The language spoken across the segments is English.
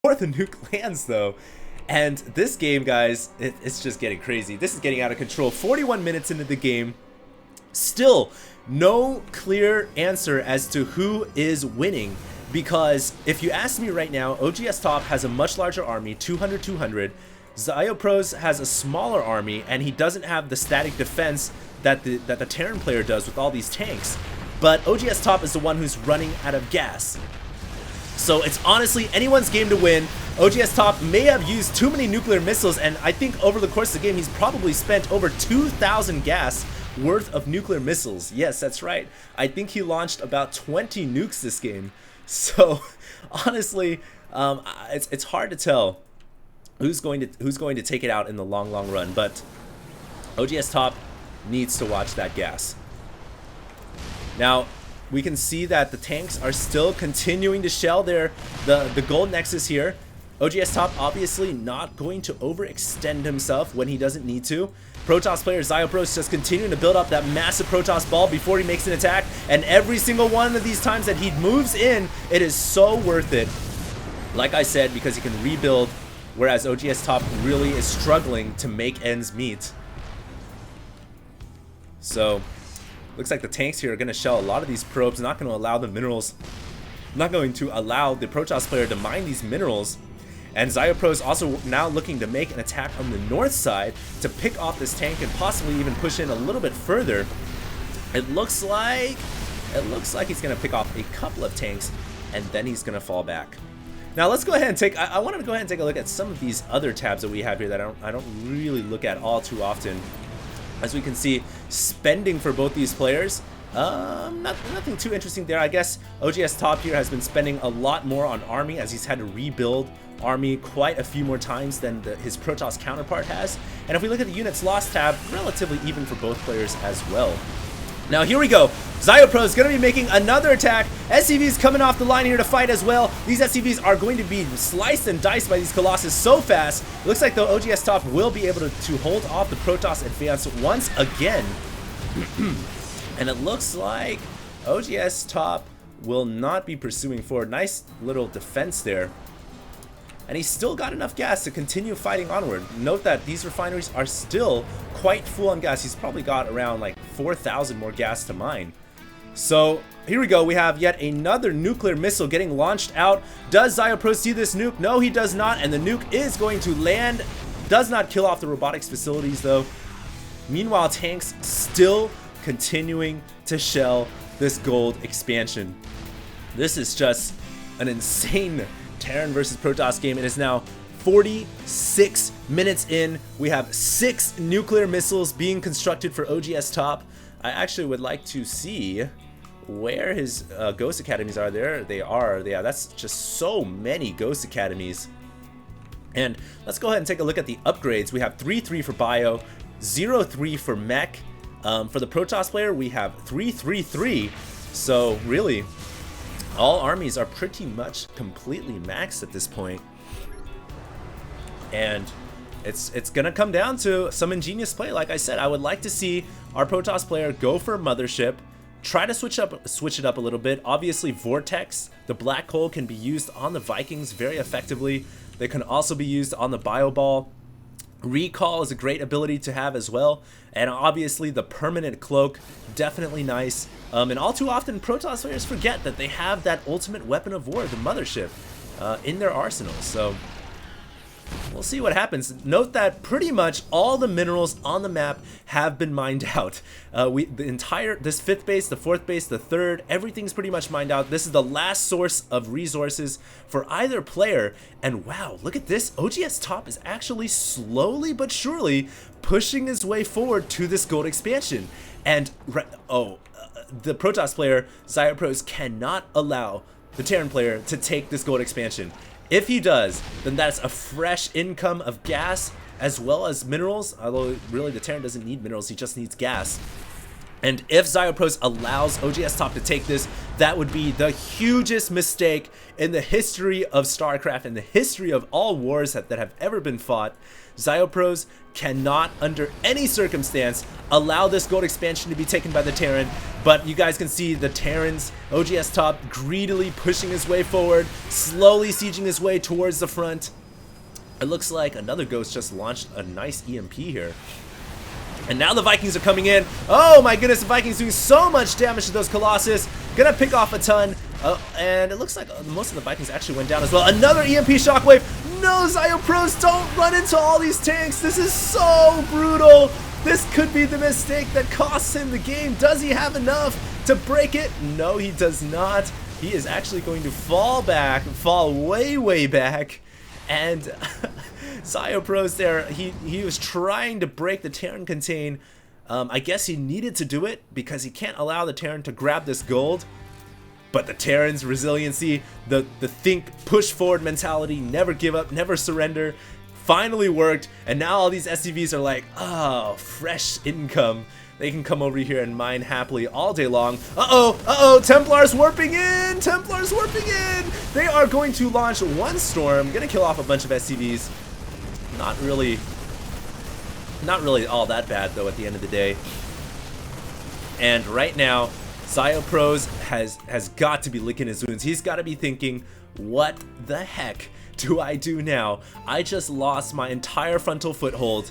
before the nuke lands, though. And this game, guys, it's just getting crazy. This is getting out of control. 41 minutes into the game. Still, no clear answer as to who is winning. Because if you ask me right now, oGs.Top has a much larger army, 200-200. ZZayohopros has a smaller army, and he doesn't have the static defense that the Terran player does with all these tanks. But oGs.Top is the one who's running out of gas. So it's honestly anyone's game to win. oGs.Top may have used too many nuclear missiles, and I think over the course of the game he's probably spent over 2,000 gas worth of nuclear missiles. Yes, that's right. I think he launched about 20 nukes this game. So honestly, it's hard to tell who's going to take it out in the long run. But oGs.Top needs to watch that gas. Now, we can see that the tanks are still continuing to shell the gold nexus here. oGs.Top obviously not going to overextend himself when he doesn't need to. Protoss player ZZayohopros just continuing to build up that massive Protoss ball before he makes an attack. And every single one of these times that he moves in, it is so worth it. Like I said, because he can rebuild, whereas oGs.Top really is struggling to make ends meet. So looks like the tanks here are going to shell a lot of these probes, not going to allow the minerals, not going to allow the Protoss player to mine these minerals. And ZZayohopros also now looking to make an attack on the north side to pick off this tank and possibly even push in a little bit further. It looks like he's going to pick off a couple of tanks, and then he's going to fall back. Now let's go ahead and take, I wanted to go ahead and take a look at some of these other tabs that we have here that I don't really look at all too often. As we can see, spending for both these players, nothing too interesting there. I guess oGs.Top here has been spending a lot more on army, as he's had to rebuild army quite a few more times than his Protoss counterpart has. And if we look at the units lost tab, relatively even for both players as well. Now here we go. ZZayohopros is going to be making another attack. SCVs coming off the line here to fight as well. These SCVs are going to be sliced and diced by these Colossus so fast. It looks like the oGs.Top will be able to hold off the Protoss advance once again. And it looks like oGs.Top will not be pursuing forward. Nice little defense there. And he's still got enough gas to continue fighting onward. Note that these refineries are still quite full on gas. He's probably got around like 4,000 more gas to mine. So here we go. We have yet another nuclear missile getting launched out. Does ZZayohopros see this nuke? No, he does not. And the nuke is going to land. Does not kill off the robotics facilities though. Meanwhile, tanks still continuing to shell this gold expansion. This is just an insane Terran versus Protoss game. It is now 46 minutes in. We have 6 nuclear missiles being constructed for oGs.Top. I actually would like to see where his Ghost Academies are. There they are. Yeah, that's just so many Ghost Academies. And let's go ahead and take a look at the upgrades. We have 3-3 for Bio, 0-3 for Mech. For the Protoss player, we have 3-3-3. So really, all armies are pretty much completely maxed at this point. And it's gonna come down to some ingenious play. Like I said, I would like to see our Protoss player go for Mothership, try to switch it up a little bit. Obviously, Vortex, the black hole, can be used on the Vikings very effectively. They can also be used on the Bio Ball. Recall is a great ability to have as well, and obviously the permanent cloak, definitely nice. And all too often Protoss players forget that they have that ultimate weapon of war, the Mothership, in their arsenal. So we'll see what happens. Note that pretty much all the minerals on the map have been mined out. This 5th base, the 4th base, the 3rd, everything's pretty much mined out. This is the last source of resources for either player. And wow, look at this. oGs.Top is actually slowly but surely pushing his way forward to this gold expansion. And the Protoss player, ZZayohopros, cannot allow the Terran player to take this gold expansion. If he does, then that's a fresh income of gas as well as minerals, although really the Terran doesn't need minerals, he just needs gas. And if Zayohopros allows oGs.Top to take this, that would be the hugest mistake in the history of Starcraft, in the history of all wars that have ever been fought. Zayohopros cannot, under any circumstance, allow this gold expansion to be taken by the Terran. But you guys can see the Terran's oGs.Top greedily pushing his way forward, slowly sieging his way towards the front. It looks like another Ghost just launched a nice EMP here. And now the Vikings are coming in. Oh my goodness, the Vikings doing so much damage to those Colossus. Gonna pick off a ton. And it looks like most of the Vikings actually went down as well. Another EMP shockwave. No, Zayohopros, don't run into all these tanks. This is so brutal. This could be the mistake that costs him the game. Does he have enough to break it? No, he does not. He is actually going to fall back, fall way, way back. And Zayohopros there, he was trying to break the Terran contain. I guess he needed to do it because he can't allow the Terran to grab this gold. But the Terran's resiliency, the think, push forward mentality, never give up, never surrender, finally worked. And now all these SCVs are like, oh, fresh income. They can come over here and mine happily all day long. Uh-oh, Templars warping in, Templars warping in. They are going to launch one storm, gonna kill off a bunch of SCVs. Not really all that bad though at the end of the day. And right now, Zayohopros has got to be licking his wounds. He's got to be thinking, what the heck do I do now? I just lost my entire frontal foothold.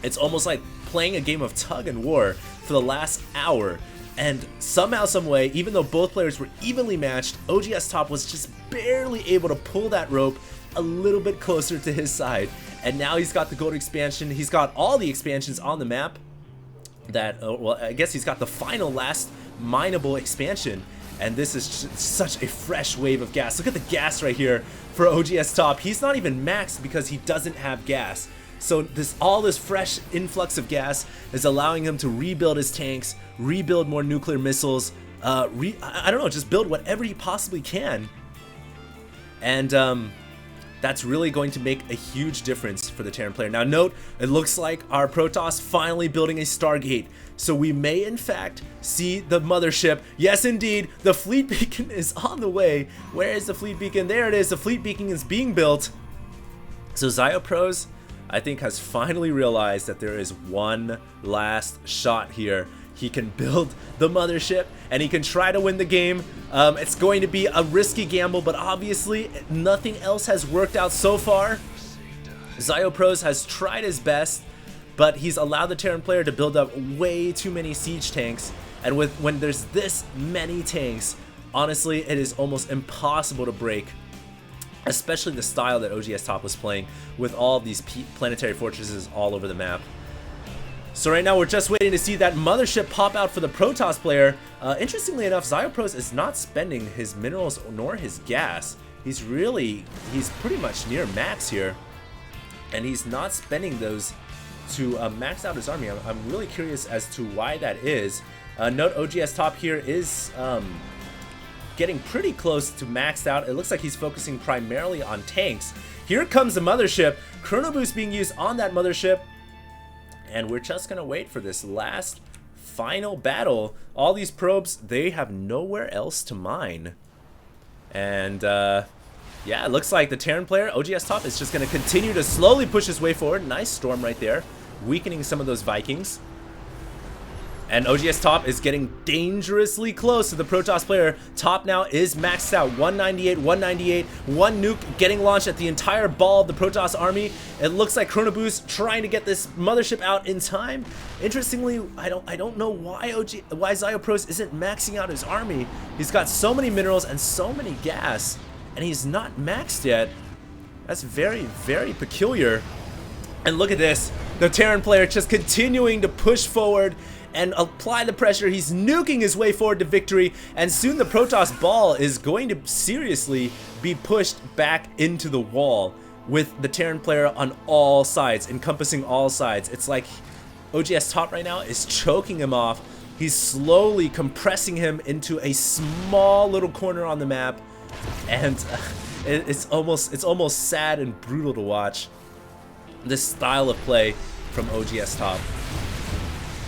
It's almost like playing a game of tug and war for the last hour. And somehow, some way, even though both players were evenly matched, oGs.Top was just barely able to pull that rope a little bit closer to his side. And now he's got the gold expansion. He's got all the expansions on the map. Well, I guess he's got the final last mineable expansion. And this is such a fresh wave of gas. Look at the gas right here for oGs.Top. He's not even maxed because he doesn't have gas. So all this fresh influx of gas is allowing him to rebuild his tanks, rebuild more nuclear missiles, I don't know, just build whatever he possibly can. And that's really going to make a huge difference for the Terran player. Now note, it looks like our Protoss finally building a Stargate. So we may in fact see the mothership. Yes indeed, the fleet beacon is on the way. Where is the fleet beacon? There it is, the fleet beacon is being built. So Zayohopros, I think, has finally realized that there is one last shot here. He can build the mothership and he can try to win the game. It's going to be a risky gamble, but obviously nothing else has worked out so far. Zayohopros has tried his best, but he's allowed the Terran player to build up way too many siege tanks. And when there's this many tanks, honestly, it is almost impossible to break. Especially the style that oGs.Top was playing with all of these planetary fortresses all over the map. So right now we're just waiting to see that mothership pop out for the Protoss player. Interestingly enough, Zayohopros is not spending his minerals nor his gas. He's pretty much near max here. And he's not spending those to max out his army. I'm really curious as to why that is. Note oGs.Top here is getting pretty close to maxed out. It looks like he's focusing primarily on tanks. Here comes the mothership. Chrono Boost being used on that mothership. And we're just gonna wait for this last final battle. All these probes, they have nowhere else to mine. And yeah, it looks like the Terran player, oGs.Top, is just gonna continue to slowly push his way forward. Nice storm right there, weakening some of those Vikings. And oGs.Top is getting dangerously close to the Protoss player. Top now is maxed out, 198, 198, one nuke getting launched at the entire ball of the Protoss army. It looks like Chrono Boost trying to get this mothership out in time. Interestingly, I don't know why Zayohopros isn't maxing out his army. He's got so many minerals and so many gas, and he's not maxed yet. That's very, very peculiar. And look at this, the Terran player just continuing to push forward and apply the pressure. He's nuking his way forward to victory, and soon the Protoss ball is going to seriously be pushed back into the wall with the Terran player on all sides, encompassing all sides. It's like oGs.Top right now is choking him off. He's slowly compressing him into a small little corner on the map, and it's almost sad and brutal to watch this style of play from oGs.Top.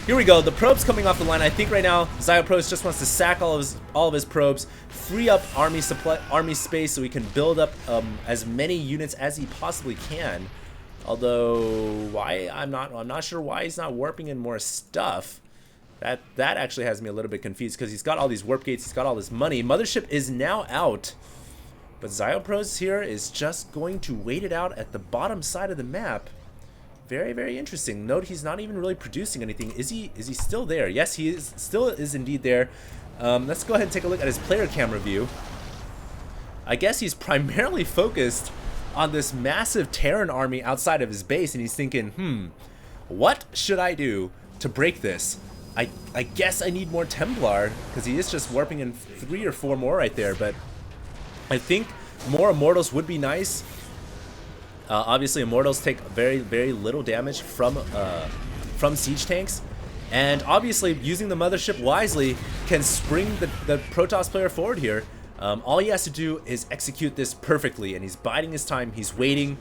Here we go. The probes coming off the line. I think right now Zayohopros just wants to sack all of his probes, free up army space so he can build up as many units as he possibly can. Although I'm not sure why he's not warping in more stuff. That actually has me a little bit confused because he's got all these warp gates, he's got all this money. Mothership is now out, but Zayohopros here is just going to wait it out at the bottom side of the map. Very, very interesting. Note he's not even really producing anything. Is he still there? Yes, he is. Still is indeed there. Let's go ahead and take a look at his player camera view. I guess he's primarily focused on this massive Terran army outside of his base, and he's thinking, what should I do to break this? I guess I need more Templar, because he is just warping in 3 or 4 more right there, but I think more Immortals would be nice. Obviously, Immortals take very, very little damage from siege tanks, and obviously using the Mothership wisely can spring the Protoss player forward here. All he has to do is execute this perfectly, and he's biding his time, he's waiting.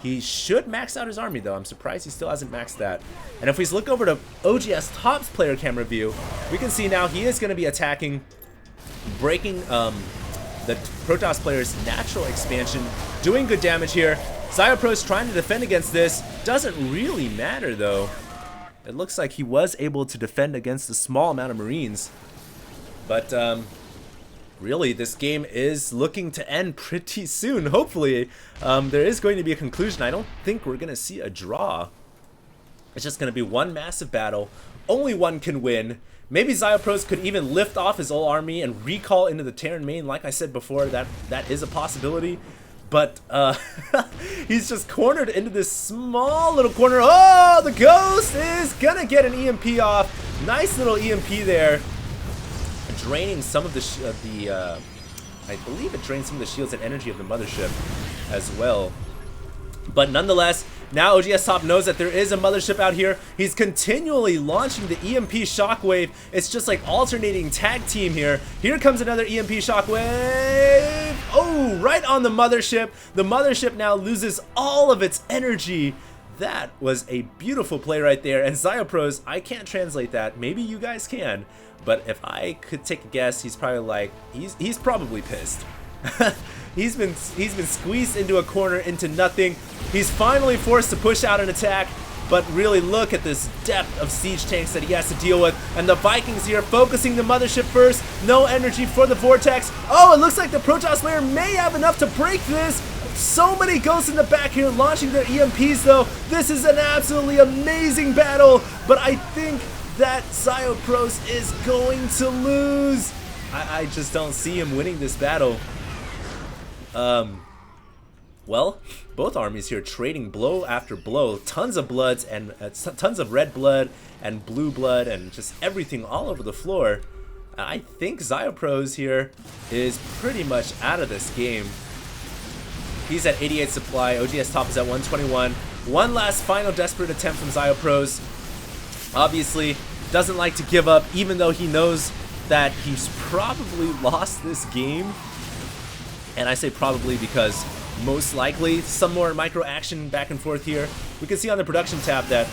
He should max out his army though. I'm surprised he still hasn't maxed that. And if we look over to oGs.Top's player camera view, we can see now he is going to be attacking, breaking the Protoss player's natural expansion, doing good damage here. Zayohopros trying to defend against this. Doesn't really matter though. It looks like he was able to defend against a small amount of Marines. But really, this game is looking to end pretty soon. Hopefully, there is going to be a conclusion. I don't think we're going to see a draw. It's just going to be one massive battle. Only one can win. Maybe Zayohopros could even lift off his whole army and recall into the Terran main. Like I said before, that is a possibility. But he's just cornered into this small little corner. Oh, the Ghost is going to get an EMP off. Nice little EMP there. Draining some of the I believe it drains some of the shields and energy of the Mothership as well. But nonetheless, now oGs.Top knows that there is a Mothership out here. He's continually launching the EMP Shockwave. It's just like alternating tag team here. Here comes another EMP Shockwave. Oh, right on the Mothership. The Mothership now loses all of its energy. That was a beautiful play right there. And Zayohopros, I can't translate that. Maybe you guys can. But if I could take a guess, he's probably like, he's probably pissed. he's been squeezed into a corner, into nothing. He's finally forced to push out an attack, but really look at this depth of siege tanks that he has to deal with. And the Vikings here focusing the Mothership first. No energy for the Vortex. Oh, it looks like the Protoss player may have enough to break this. So many ghosts in the back here launching their EMPs though. This is an absolutely amazing battle, but I think that Zayohopros is going to lose. I just don't see him winning this battle. Well, both armies here trading blow after blow. Tons of bloods and tons of red blood and blue blood and just everything all over the floor. I think Zayohopros here is pretty much out of this game. He's at 88 supply. oGs.Top is at 121. One last final desperate attempt from Zayohopros. Obviously, doesn't like to give up, even though he knows that he's probably lost this game. And I say probably because most likely some more micro action back and forth here. We can see on the production tab that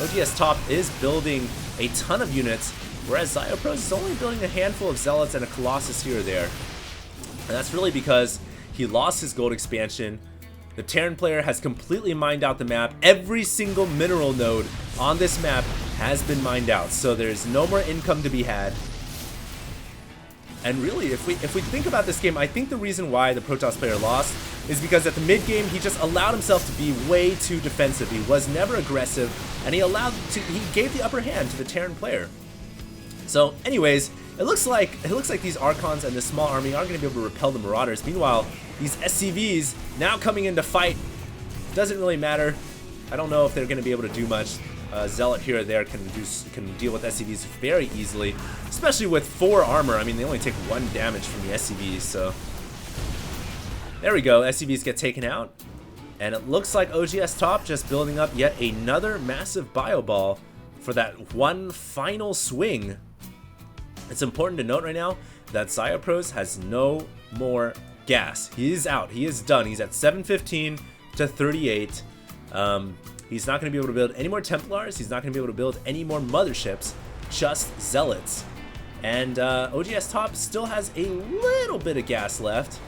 oGs.Top is building a ton of units, whereas Zayohopros is only building a handful of Zealots and a Colossus here or there. And that's really because he lost his gold expansion. The Terran player has completely mined out the map. Every single mineral node on this map has been mined out, so there's no more income to be had. And really, if we think about this game, I think the reason why the Protoss player lost is because at the mid game he just allowed himself to be way too defensive. He was never aggressive, and he gave the upper hand to the Terran player. So, anyways, it looks like these Archons and this small army are going to be able to repel the Marauders. Meanwhile, these SCVs now coming in to fight. Doesn't really matter. I don't know if they're going to be able to do much. Zealot here or there can deal with SCVs very easily, especially with 4 armor. I mean, they only take 1 damage from the SCVs, so there we go. SCVs get taken out, and it looks like oGs.Top just building up yet another massive bio ball for that one final swing. It's important to note right now that Zayohopros has no more gas. He is out. He is done. He's at 715 to 38. He's not going to be able to build any more Templars. He's not going to be able to build any more motherships, just Zealots. And oGs.Top still has a little bit of gas left,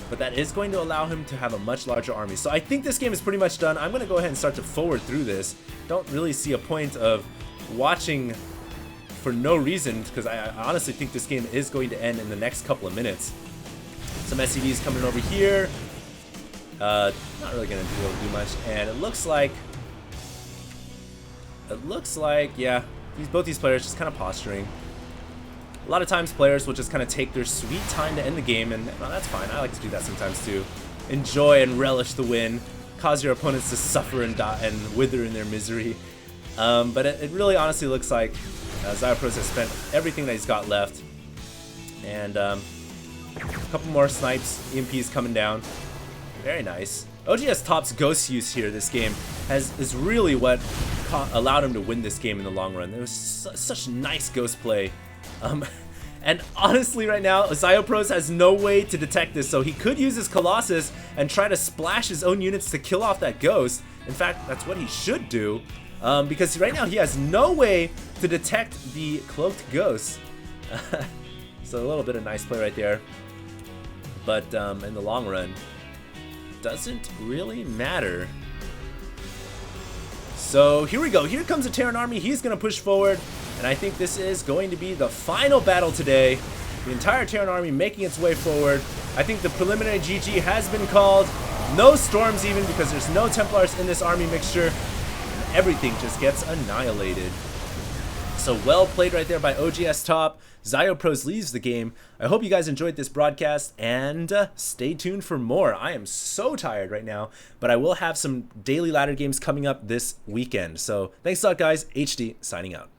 but that is going to allow him to have a much larger army. So I think this game is pretty much done. I'm going to go ahead and start to forward through this. Don't really see a point of watching for no reason, because I honestly think this game is going to end in the next couple of minutes. Some SCVs coming over here. Not really going to be able to do much. And it looks like, yeah, both these players just kind of posturing. A lot of times players will just kind of take their sweet time to end the game, and well, that's fine. I like to do that sometimes too. Enjoy and relish the win, cause your opponents to suffer and die and wither in their misery. But it really honestly looks like ZZayohopros has spent everything that he's got left. And a couple more snipes, EMPs coming down. Very nice. oGs.Top's ghost use here this game is really what allowed him to win this game in the long run. There was such nice ghost play. And honestly right now, ZZayohopros has no way to detect this, so he could use his Colossus and try to splash his own units to kill off that ghost. In fact, that's what he should do, because right now he has no way to detect the cloaked ghost. So a little bit of nice play right there, but in the long run, doesn't really matter. So here we go. Here comes the Terran army. He's going to push forward. And I think this is going to be the final battle today. The entire Terran army making its way forward. I think the preliminary GG has been called. No storms even, because there's no Templars in this army mixture. And everything just gets annihilated. So well played right there by oGs.Top. ZZayohopros leaves the game. I hope you guys enjoyed this broadcast, and stay tuned for more. I am so tired right now, but I will have some daily ladder games coming up this weekend. So thanks a lot, guys. HD signing out.